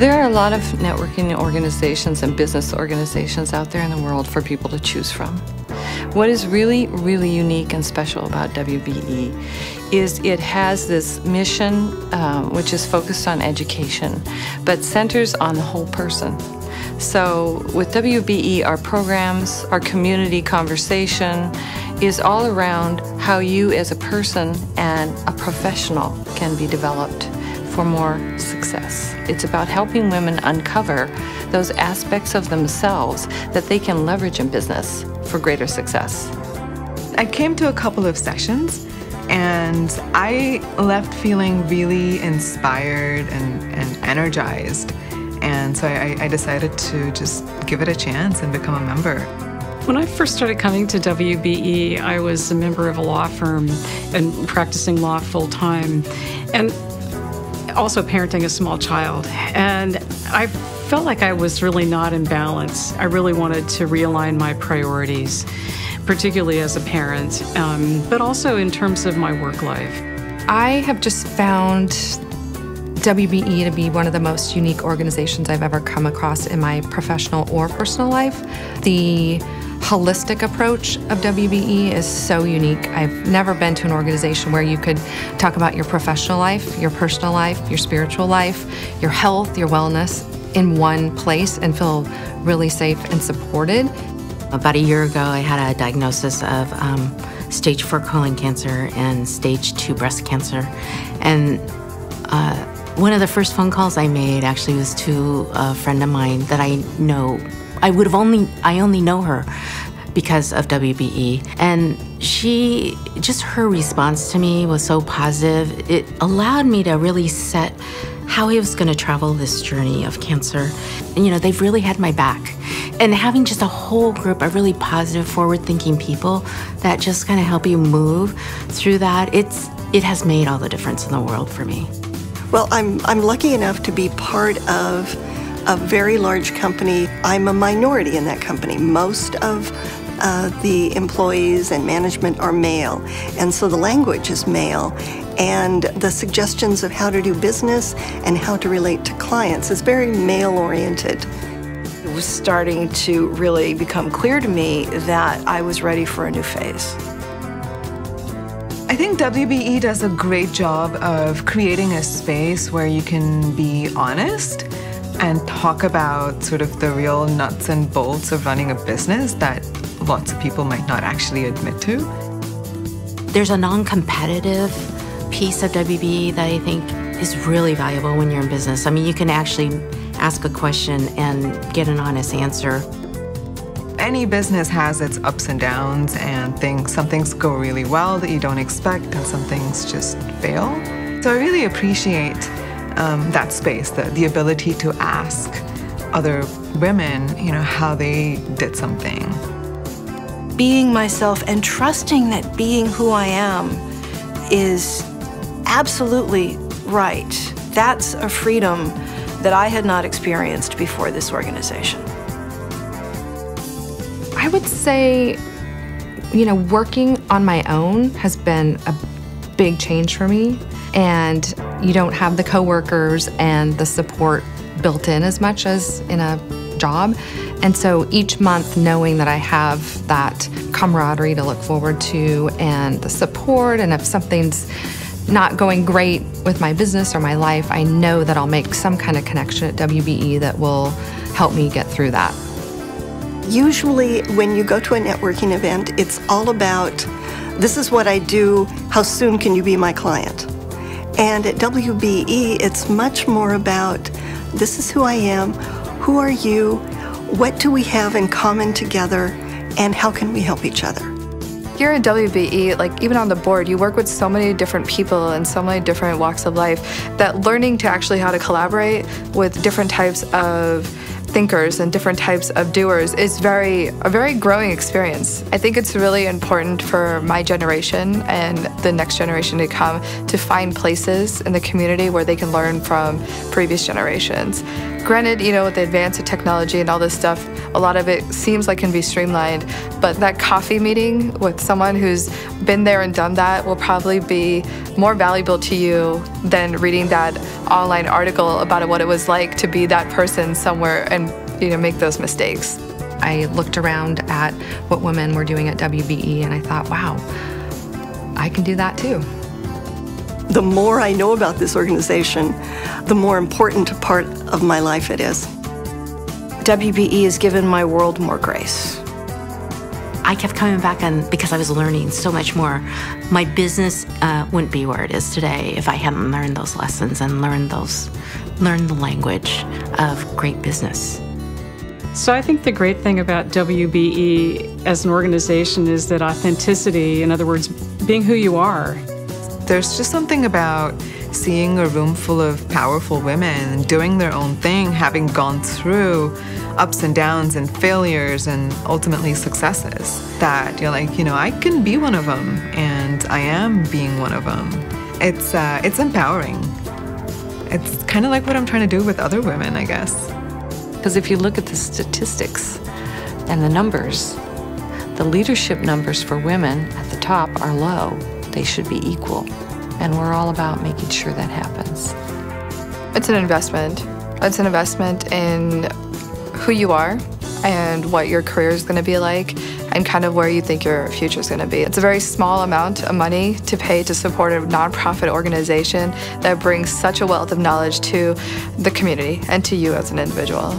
There are a lot of networking organizations and business organizations out there in the world for people to choose from. What is really, really unique and special about WBE is it has this mission which is focused on education, but centers on the whole person. So with WBE, our programs, our community conversation is all around how you as a person and a professional can be developed for more success. It's about helping women uncover those aspects of themselves that they can leverage in business for greater success. I came to a couple of sessions and I left feeling really inspired and energized. And so I decided to just give it a chance and become a member. When I first started coming to WBE, I was a member of a law firm and practicing law full-time, and also parenting a small child. And I felt like I was really not in balance. I really wanted to realign my priorities, particularly as a parent, but also in terms of my work life. I have just found WBE to be one of the most unique organizations I've ever come across in my professional or personal life. The holistic approach of WBE is so unique. I've never been to an organization where you could talk about your professional life, your personal life, your spiritual life, your health, your wellness in one place and feel really safe and supported. About a year ago, I had a diagnosis of stage 4 colon cancer and stage 2 breast cancer. And one of the first phone calls I made actually was to a friend of mine that I know. I only know her because of WBE. And her response to me was so positive. It allowed me to really set how I was going to travel this journey of cancer. And, you know, they've really had my back. And having just a whole group of really positive, forward-thinking people that just kind of help you move through that, it has made all the difference in the world for me. Well, I'm lucky enough to be part of a very large company. I'm a minority in that company. Most of the employees and management are male, and so the language is male, and the suggestions of how to do business and how to relate to clients is very male-oriented. It was starting to really become clear to me that I was ready for a new phase. I think WBE does a great job of creating a space where you can be honest and talk about sort of the real nuts and bolts of running a business that lots of people might not actually admit to. There's a non-competitive piece of WBE that I think is really valuable when you're in business. I mean, you can actually ask a question and get an honest answer. Any business has its ups and downs, and some things go really well that you don't expect, and some things just fail. So I really appreciate that space, the ability to ask other women, you know, how they did something. Being myself and trusting that being who I am is absolutely right. That's a freedom that I had not experienced before this organization. I would say, you know, working on my own has been a big change for me, and you don't have the coworkers and the support built in as much as in a job. And so each month knowing that I have that camaraderie to look forward to and the support, and if something's not going great with my business or my life, I know that I'll make some kind of connection at WBE that will help me get through that. Usually when you go to a networking event, it's all about, this is what I do, how soon can you be my client? And at WBE, it's much more about, this is who I am, who are you, what do we have in common together, and how can we help each other? Here at WBE, like even on the board, you work with so many different people and so many different walks of life that learning to actually how to collaborate with different types of thinkers and different types of doers is a very growing experience. I think it's really important for my generation and the next generation to come to find places in the community where they can learn from previous generations. Granted, you know, with the advance of technology and all this stuff, a lot of it seems like can be streamlined, but that coffee meeting with someone who's been there and done that will probably be more valuable to you than reading that online article about what it was like to be that person somewhere and, you know, make those mistakes. I looked around at what women were doing at WBE and I thought, wow, I can do that too. The more I know about this organization, the more important a part of my life it is. WBE has given my world more grace. I kept coming back because I was learning so much more. My business wouldn't be where it is today if I hadn't learned those lessons and learned the language of great business. So I think the great thing about WBE as an organization is that authenticity, in other words, being who you are. There's just something about seeing a room full of powerful women doing their own thing, having gone through ups and downs and failures and ultimately successes, that you're like, you know, I can be one of them, and I am being one of them. It's empowering. It's kind of like what I'm trying to do with other women, I guess. Because if you look at the statistics and the numbers, the leadership numbers for women at the top are low. They should be equal. And we're all about making sure that happens. It's an investment. It's an investment in who you are and what your career is going to be like and kind of where you think your future is going to be. It's a very small amount of money to pay to support a nonprofit organization that brings such a wealth of knowledge to the community and to you as an individual.